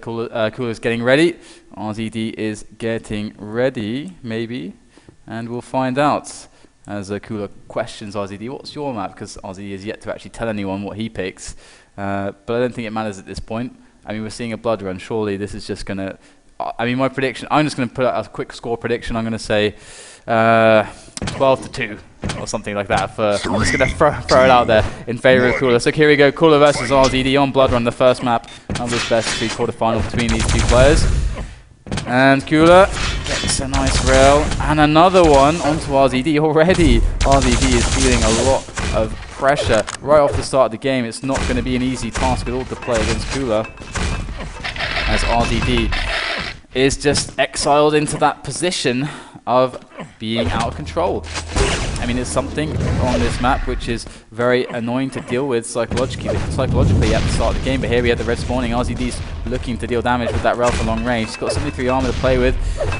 coolleR's getting ready. RZD is getting ready, maybe, and we'll find out. As coolleR questions RZD, what's your map? Because RZD is yet to actually tell anyone what he picks. But I don't think it matters at this point. I mean, we're seeing a blood run. Surely this is just going to... I mean, my prediction... I'm just going to put out a quick score prediction. I'm going to say 12-2 or something like that. I'm just going to throw it out there in favor of coolleR. So here we go. coolleR versus RZD on blood run, the first map of this best 3 quarterfinal between these two players. And coolleR gets a nice rail and another one onto RZD already. RZD is feeling a lot of pressure right off the start of the game. It's not going to be an easy task at all to play against coolleR, as RZD is just exiled into that position of being out of control. I mean, it's something on this map which is very annoying to deal with psychologically at the start of the game, but here we have the red spawning. RZD's looking to deal damage with that rail for long range. He's got 73 armor to play with,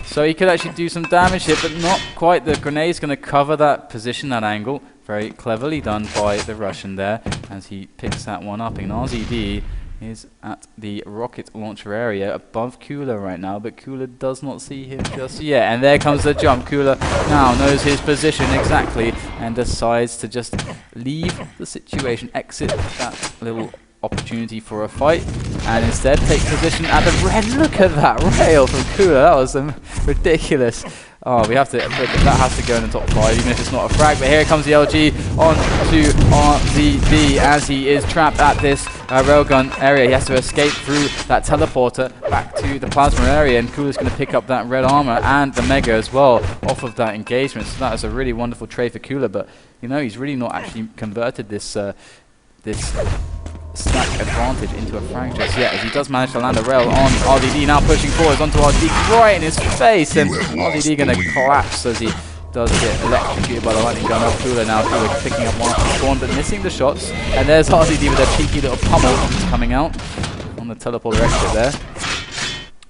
so he could actually do some damage here, but not quite. The grenade's going to cover that position, that angle. Very cleverly done by the Russian there, as he picks that one up. And RZD is at the rocket launcher area above coolleR right now, but coolleR does not see him just yet. And there comes the jump. coolleR now knows his position exactly and decides to just leave the situation, exit that little opportunity for a fight, and instead take position at the red. Look at that rail from coolleR. That was ridiculous. Oh, we have to. That has to go in the top 5, even if it's not a frag. But here comes the LG on to RZD as he is trapped at this railgun area. He has to escape through that teleporter back to the plasma area, and coolleR's going to pick up that red armor and the mega as well off of that engagement. So that is a really wonderful trade for coolleR. But you know, he's really not actually converted this stack advantage into a frag just yet, as he does manage to land a rail on RZD, now pushing forwards onto RZD right in his face, and RZD going to collapse as he does get electrocuted by the lightning gun of coolleR. Now coolleR picking up one off the spawn but missing the shots, and there's RZD with a cheeky little pummel coming out on the teleporter exit there.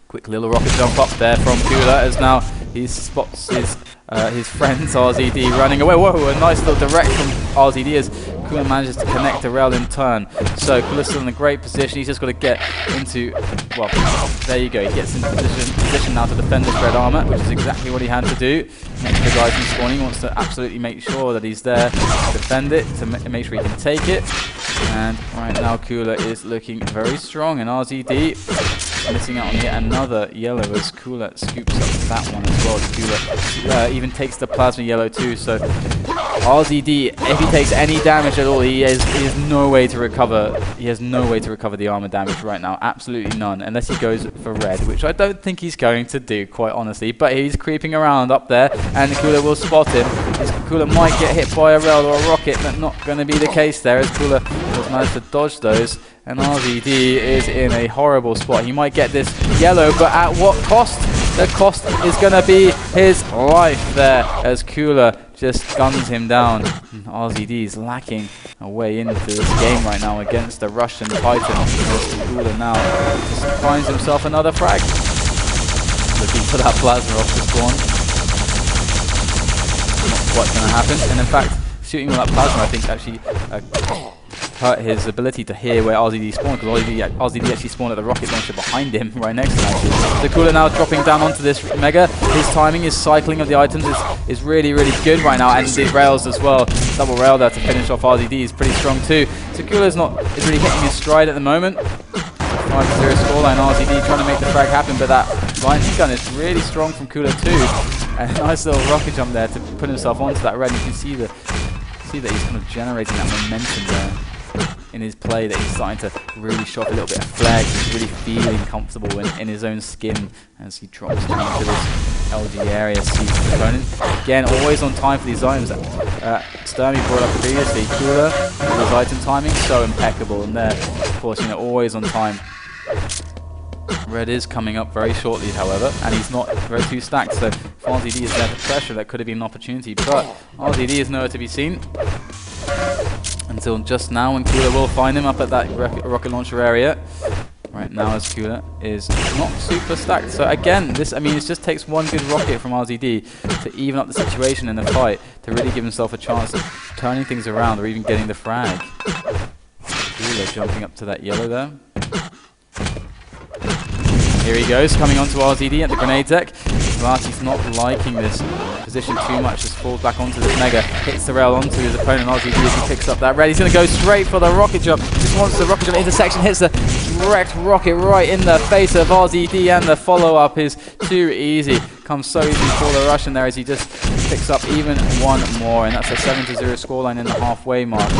Quick little rocket jump up there from coolleR as now he spots his friends RZD running away. Whoa, a nice little direct from RZD as coolleR manages to connect the rail in turn. So coolleR's still in a great position. He's just got to get into, well, there you go. He gets into position now to defend this red armor, which is exactly what he had to do. Next to the guys from spawning, he wants to absolutely make sure that he's there to defend it, to make sure he can take it. And right now coolleR is looking very strong, and RZD missing out on yet another yellow as coolleR scoops up that one as well. coolleR even takes the plasma yellow too, so RZD, if he takes any damage at all, he has no way to recover. He has no way to recover the armor damage right now, absolutely none, unless he goes for red, which I don't think he's going to do, quite honestly. But he's creeping around up there, and coolleR will spot him. coolleR might get hit by a rail or a rocket, but not going to be the case there, as coolleR has managed to dodge those. And RZD is in a horrible spot. He might get this yellow, but at what cost? The cost is going to be his life there, as coolleR just guns him down. And RZD is lacking a way into this game right now against the Russian Titan. coolleR now just finds himself another frag. Looking for that plasma off the spawn. Not quite going to happen. And in fact, shooting with that plasma, I think, actually hurt his ability to hear where RZD spawned, because RZD actually spawned at the rocket launcher behind him, right next to him. So coolleR now dropping down onto this mega. His timing, his cycling of the items is really, really good right now, and the rails as well. Double rail there to finish off RZD is pretty strong too. So coolleR is really hitting his stride at the moment. 5-0 scoreline, RZD trying to make the frag happen, but that lightning gun is really strong from coolleR too. And a nice little rocket jump there to put himself onto that red. You can see that he's kind of generating that momentum there in his play, that he's starting to really shock a little bit of flag. He's really feeling comfortable in his own skin as he drops down to this LG area, sees the opponent. Again, always on time for these items. Sturmy brought up previously. coolleR, with his item timing, so impeccable. And there, of course, you know, always on time. Red is coming up very shortly, however, and he's not very too stacked, so if RZD is there for pressure, that could have been an opportunity, but RZD is nowhere to be seen until just now, when coolleR will find him up at that rocket launcher area. Right now, as coolleR is not super stacked. So again, it just takes one good rocket from RZD to even up the situation in the fight, to really give himself a chance of turning things around or even getting the frag. coolleR jumping up to that yellow there. Here he goes, coming onto RZD at the grenade deck. But he's not liking this position too much, just falls back onto this Mega, hits the rail onto his opponent RZD as he picks up that red. He's going to go straight for the rocket jump, just wants the rocket jump intersection, hits the direct rocket right in the face of RZD, and the follow-up is too easy. Comes so easy for the Russian there as he just picks up even one more, and that's a 7-0 scoreline in the halfway mark.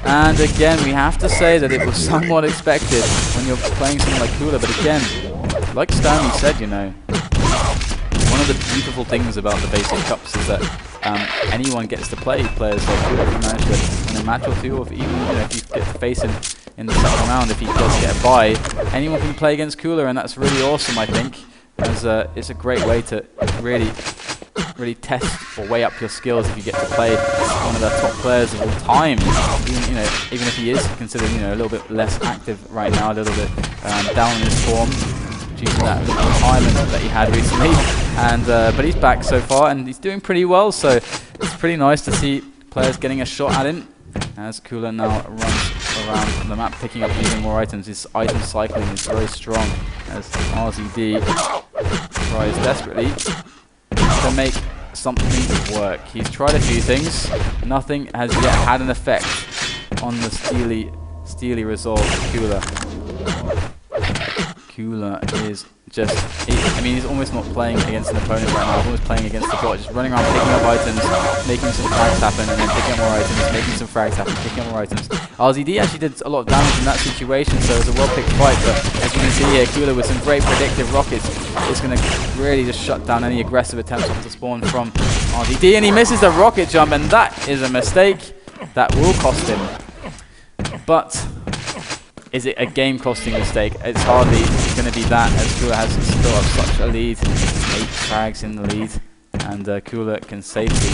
And again, we have to say that it was somewhat expected when you're playing something like coolleR, but again, like Stanley said, you know, one of the beautiful things about the FACEIT Cups is that anyone gets to play players like coolleR. If you manage to win a match or two, or if even if you get to face him in the second round, if he does get a bye, anyone can play against coolleR, and that's really awesome, I think, as it's a great way to really test or weigh up your skills if you get to play one of the top players of all time. Even if he is considered a little bit less active right now, a little bit down in his form due to that retirement that he had recently, and but he's back so far and he's doing pretty well. So it's pretty nice to see players getting a shot at him as coolleR now runs around the map picking up even more items. His item cycling is very strong as RZD tries desperately to make something work. He's tried a few things, nothing has yet had an effect on the steely resolve of coolleR. coolleR is just, he's almost not playing against an opponent right now, he's almost playing against the bot, just running around picking up items, making some frags happen, and then picking up more items, making some frags happen, picking up more items. RZD actually did a lot of damage in that situation, so it was a well-picked fight, but as you can see here, coolleR with some great predictive rockets is going to really just shut down any aggressive attempts to spawn from RZD, and he misses the rocket jump, and that is a mistake that will cost him. But is it a game-costing mistake? It's hardly going to be that, as coolleR has still up such a lead, 8 frags in the lead, and coolleR can safely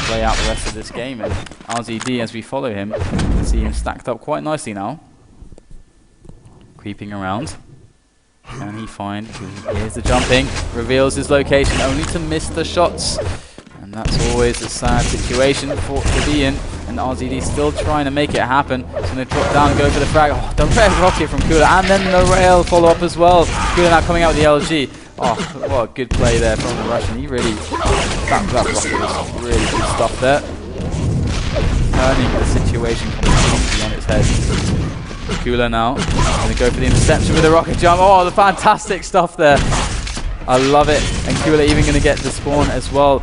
play out the rest of this game. And RZD, as we follow him, can see him stacked up quite nicely now, creeping around. Can he find? Here's the jumping, reveals his location, only to miss the shots. And that's always a sad situation to be in. And RZD still trying to make it happen. He's going to drop down and go for the frag. Oh, the red rocket from coolleR, and then the rail follow-up as well. coolleR now coming out with the LG. Oh, what a good play there from the Russian. He really, that rocket was really good stuff there. Turning the situation completely on its head. coolleR now going to go for the interception with the rocket jump. Oh, the fantastic stuff there. I love it. And coolleR even going to get the spawn as well.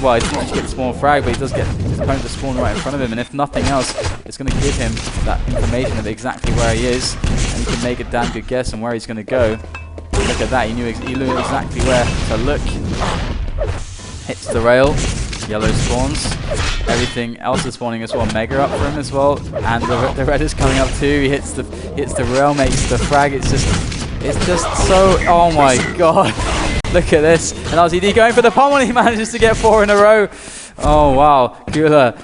Well, he doesn't actually get the spawn frag, but he does get his opponent to spawn right in front of him, and if nothing else, it's going to give him that information of exactly where he is, and he can make a damn good guess on where he's going to go. And look at that, he knew exactly where to look. Hits the rail, yellow spawns, everything else is spawning as well. Mega up for him as well, and the red is coming up too. He hits the rail, makes the frag. It's just so, oh my god. Look at this, and RZD going for the pummel, and he manages to get 4 in a row. Oh wow, coolleR.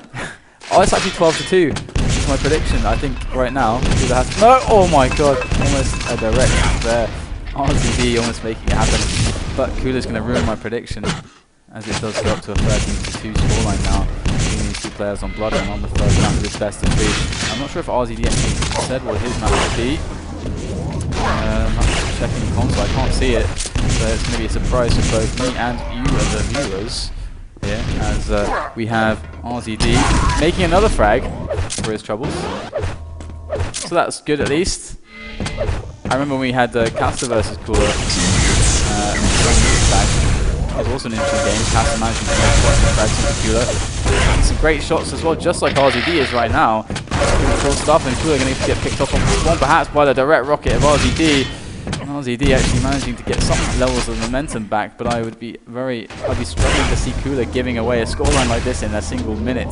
Oh, it's actually 12-2. That's my prediction. I think right now coolleR has no. Oh my god, almost a direct there. RZD almost making it happen, but coolleR's going to ruin my prediction as it does go up to a 13-2 scoreline now between these two players on Blood and on the first round of this best of 3. I'm not sure if RZD actually said what his map would be. I'm just checking the console, I can't see it. So it's going to be a surprise for both me and you as the viewers here, as we have RZD making another frag for his troubles. So that's good at least. I remember when we had Caster versus coolleR. It was also an interesting game. Caster managing to make lots of frags into coolleR. And some great shots as well, just like RZD is right now. Cool stuff, and coolleR going to get picked off on the spawn, perhaps by the direct rocket of RZD. RZD actually managing to get some levels of momentum back, but I'd be struggling to see coolleR giving away a scoreline like this in a single minute,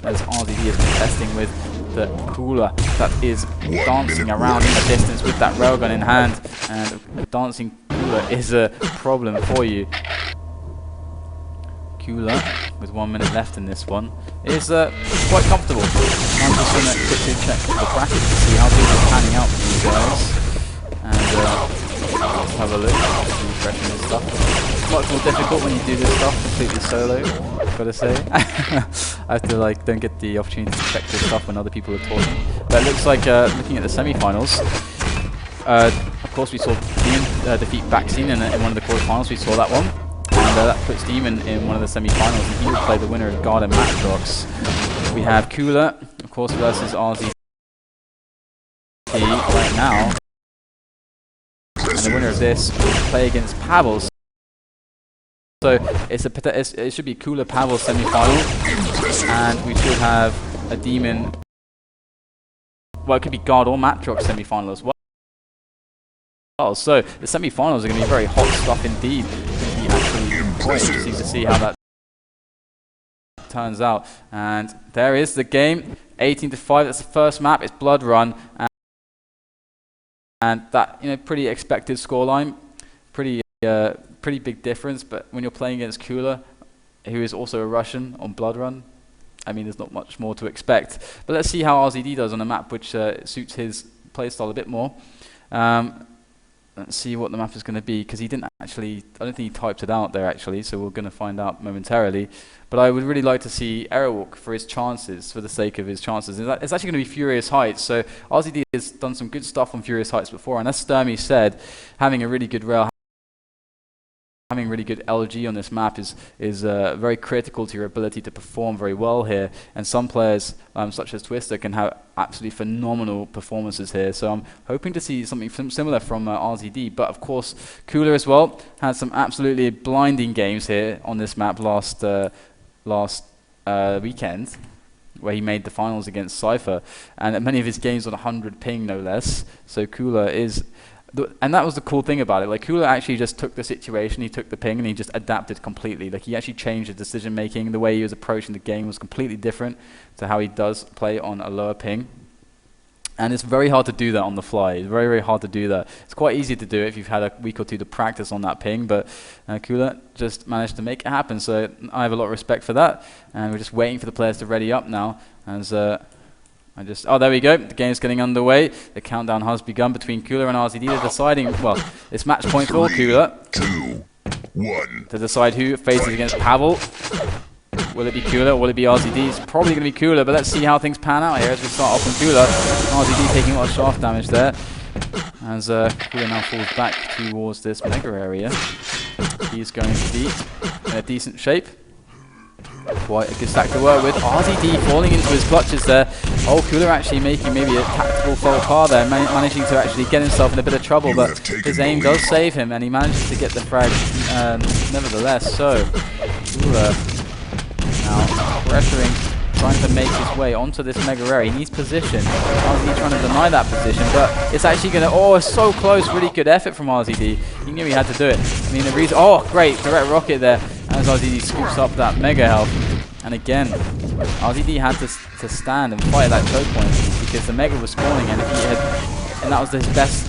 as RZD is contesting with the coolleR that is dancing around in the distance with that railgun in hand, and dancing coolleR is a problem for you. coolleR, with 1 minute left in this one, is quite comfortable. I'm just going to quickly check the bracket to see how things are panning out for you guys. And let's have a look, refreshing this stuff. It's much more difficult when you do this stuff completely solo, I've got to say. I have to don't get the opportunity to check this stuff when other people are talking. But it looks like, looking at the semi-finals, course, we saw Demon defeat FACEIT in one of the quarterfinals. We saw that one. And that puts Demon in one of the semi-finals. And he will play the winner of Guard and Matrox. We have coolleR, of course, versus RZD right now. And the winner of this will play against Pavel. So it should be coolleR Pavel semi-final, and we should have a Demon. Well, it could be Guard or Matrox semi-final as well. So the semi-finals are going to be very hot stuff indeed. It's going to be actually quite interesting to see how that turns out. And there is the game, 18-5. That's the first map. It's Blood Run, and that, you know, pretty expected scoreline, pretty big difference. But when you're playing against coolleR, who is also a Russian on Blood Run, I mean, there's not much more to expect. But let's see how RZD does on a map which suits his playstyle a bit more. Let's see what the map is going to be, because he didn't actually, I don't think he typed it out there actually, so we're going to find out momentarily. But I would really like to see Airwalk for his chances, for the sake of his chances. It's actually going to be Furious Heights, so RZD has done some good stuff on Furious Heights before, and as Sturmy said, having a really good rail, having really good LG on this map is very critical to your ability to perform very well here. And some players, such as Twister, can have absolutely phenomenal performances here. So I'm hoping to see something similar from RZD. But of course, coolleR as well had some absolutely blinding games here on this map last weekend, where he made the finals against Cypher, and many of his games on 100 ping, no less. So coolleR is. And that was the cool thing about it. Like, coolleR actually just took the situation, he took the ping, and he just adapted completely. Like, he actually changed his decision making. The way he was approaching the game was completely different to how he does play on a lower ping. And it's very hard to do that on the fly. It's very, very hard to do that. It's quite easy to do it if you've had a week or two to practice on that ping, but coolleR just managed to make it happen. So I have a lot of respect for that, and we're just waiting for the players to ready up now. As oh, there we go. The game's getting underway. The countdown has begun between coolleR and RZD. They're deciding, well, it's match point for coolleR. 2, 1. To decide who faces against Pavel. Will it be coolleR or will it be RZD? It's probably going to be coolleR, but let's see how things pan out here as we start off on coolleR. RZD taking a lot of shaft damage there. As coolleR now falls back towards this mega area. He's going to be in a decent shape. Quite a good stack to work with. RZD falling into his clutches there. Oh, coolleR actually making maybe a tactical faux pas there, managing to actually get himself in a bit of trouble, but his aim does save him, and he manages to get the frag nevertheless. So, coolleR now pressuring, trying to make his way onto this mega area. He needs position. RZD trying to deny that position, but it's actually going to, oh, it's so close. Really good effort from RZD. He knew he had to do it. I mean, the reason, oh, great, direct rocket there. As RZD scoops up that mega health. And again, RZD had to stand and fight that choke point because the mega was spawning, and that was his best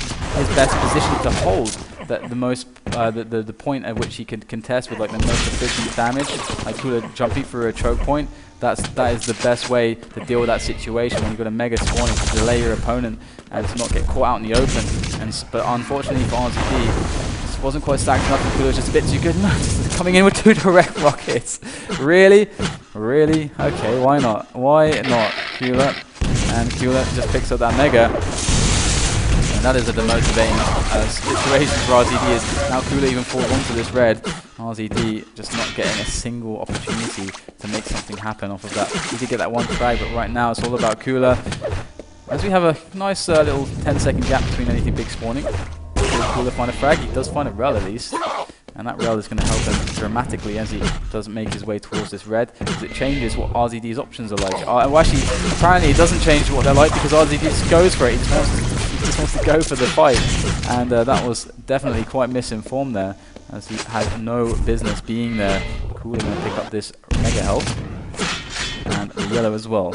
position to hold. The point at which he could contest with like the most efficient damage, like coolleR jumping through a choke point. That is the best way to deal with that situation when you've got a mega spawning, to delay your opponent and to not get caught out in the open. But unfortunately for RZD, wasn't quite stacked enough, and coolleR was just a bit too good. Coming in with 2 direct rockets. Really? Really? Okay, why not? Why not, coolleR? And coolleR just picks up that mega. And that is a demotivating situation for RZD. Is now coolleR even falls onto this red. RZD just not getting a single opportunity to make something happen off of that. He did get that one frag, but right now it's all about coolleR. As we have a nice little 10-second gap between anything big spawning. coolleR find a frag. He does find a rel at least, and that rel is going to help him dramatically as he does make his way towards this red, because it changes what RZD's options are like. Well, actually, apparently it doesn't change what they're like, because RZD just goes for it. He just wants to go for the fight, and that was definitely quite misinformed there, as he had no business being there. coolleR going to pick up this mega health, and the yellow as well.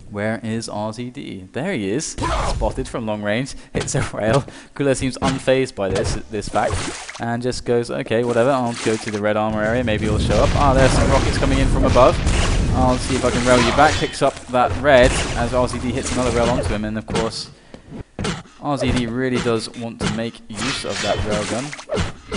Where is RZD? There he is, spotted from long range, hits a rail. coolleR seems unfazed by this fact, and just goes, okay, whatever, I'll go to the red armor area, maybe he'll show up. Ah, there's some rockets coming in from above. I'll see if I can rail you back. Picks up that red as RZD hits another rail onto him, and of course, RZD really does want to make use of that railgun.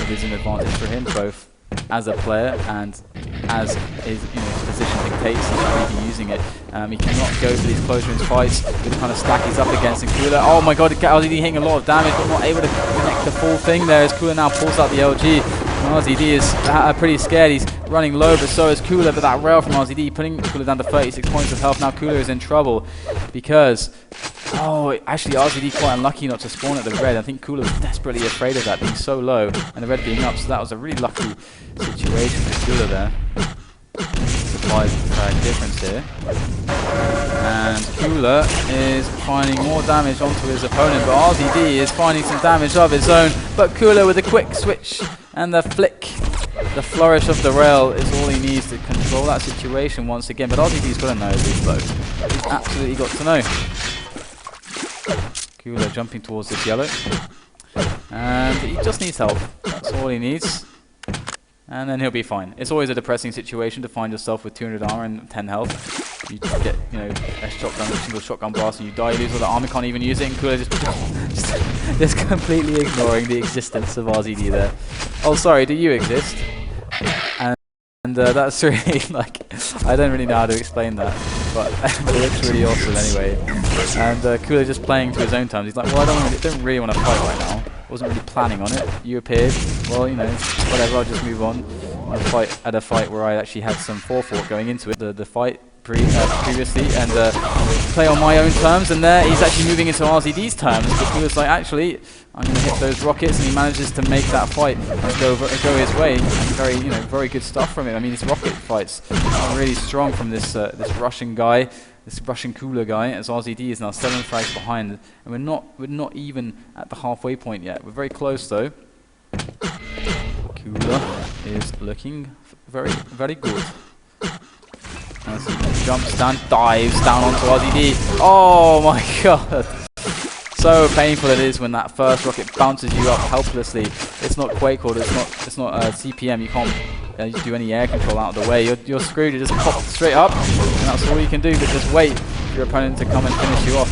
It is an advantage for him, both as a player and as his position dictates, he's really using it. He cannot go for these close range fights with the kind of stack he's up against. And coolleR, oh my god, RZD hitting a lot of damage, but not able to connect the full thing there as coolleR now pulls out the LG. And RZD is pretty scared. He's running low, but so is coolleR. But that rail from RZD putting coolleR down to 36 points of health. Now coolleR is in trouble because, actually RZD quite unlucky not to spawn at the red. I think coolleR was desperately afraid of that being so low and the red being up. So that was a really lucky situation for coolleR there. Supplies difference here. And coolleR is finding more damage onto his opponent, but RZD is finding some damage of his own. But coolleR with a quick switch and the flick, the flourish of the rail is all he needs to control that situation once again. But RZD's got to know these both. He's absolutely got to know. coolleR jumping towards this yellow. And he just needs help. That's all he needs. And then he'll be fine. It's always a depressing situation to find yourself with 200 armor and 10 health. You just get, a shotgun, a single shotgun blast, and you die, you lose all the armor, can't even use it, and coolleR just completely ignoring the existence of RZD there. Oh, sorry, do you exist? And that's really, I don't really know how to explain that, but it looks really awesome anyway. And coolleR just playing to his own terms. He's like, well, I don't really want to fight right now. Wasn't really planning on it. You appeared. Well, whatever. I'll just move on. At a fight where I actually had some forethought going into it. The fight previously, and play on my own terms. And there, he's actually moving into RZD's terms. But he was like, actually, I'm going to hit those rockets, and he manages to make that fight and go his way. And very good stuff from him. I mean, his rocket fights are really strong from this Russian guy. This Russian coolleR guy, as RZD is now 7 frags behind, and we're not even at the halfway point yet. We're very close though. coolleR is looking very, very good. As he jumps down, dives down onto RZD. Oh my god! So painful it is when that first rocket bounces you up helplessly. It's not QuakeCore, it's not CPM. You can't do any air control out of the way. You're screwed. You just pop straight up, and that's all you can do. But just wait for your opponent to come and finish you off.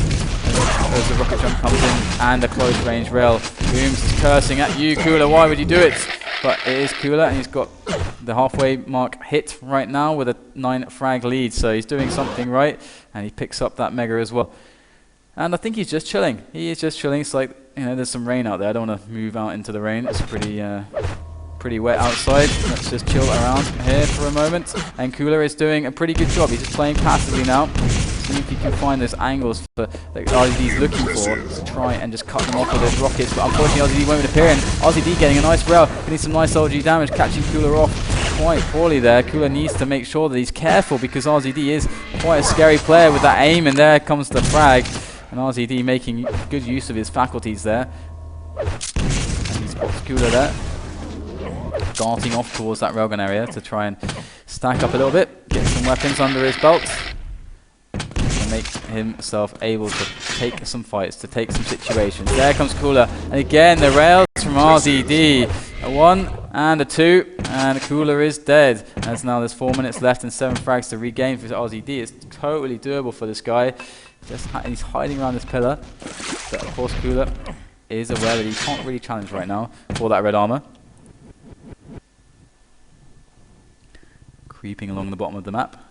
As the rocket jump comes in and the close range rail. Booms is cursing at you, coolleR. Why would you do it? But it is coolleR, and he's got the halfway mark hit right now with a 9 frag lead. So he's doing something right, and he picks up that mega as well. And I think he's just chilling. He is just chilling. It's like, there's some rain out there. I don't want to move out into the rain. It's pretty wet outside. Let's just chill around here for a moment. And coolleR is doing a pretty good job. He's just playing passively now. See if he can find those angles that RZD's looking for to try and just cut them off with those rockets. But unfortunately, RZD won't appear. And RZD getting a nice rail, getting some nice LG damage, catching coolleR off quite poorly there. coolleR needs to make sure that he's careful because RZD is quite a scary player with that aim. And there comes the frag. And RZD making good use of his faculties there. And he spots coolleR there, darting off towards that railgun area to try and stack up a little bit, get some weapons under his belt, and make himself able to take some fights, to take some situations. There comes coolleR, and again the rails from RZD. A 1 and a 2, and coolleR is dead. As now there's 4 minutes left and 7 frags to regain for RZD. It's totally doable for this guy. He's hiding around this pillar, but of course coolleR is aware that he can't really challenge right now for that red armor. Creeping along the bottom of the map.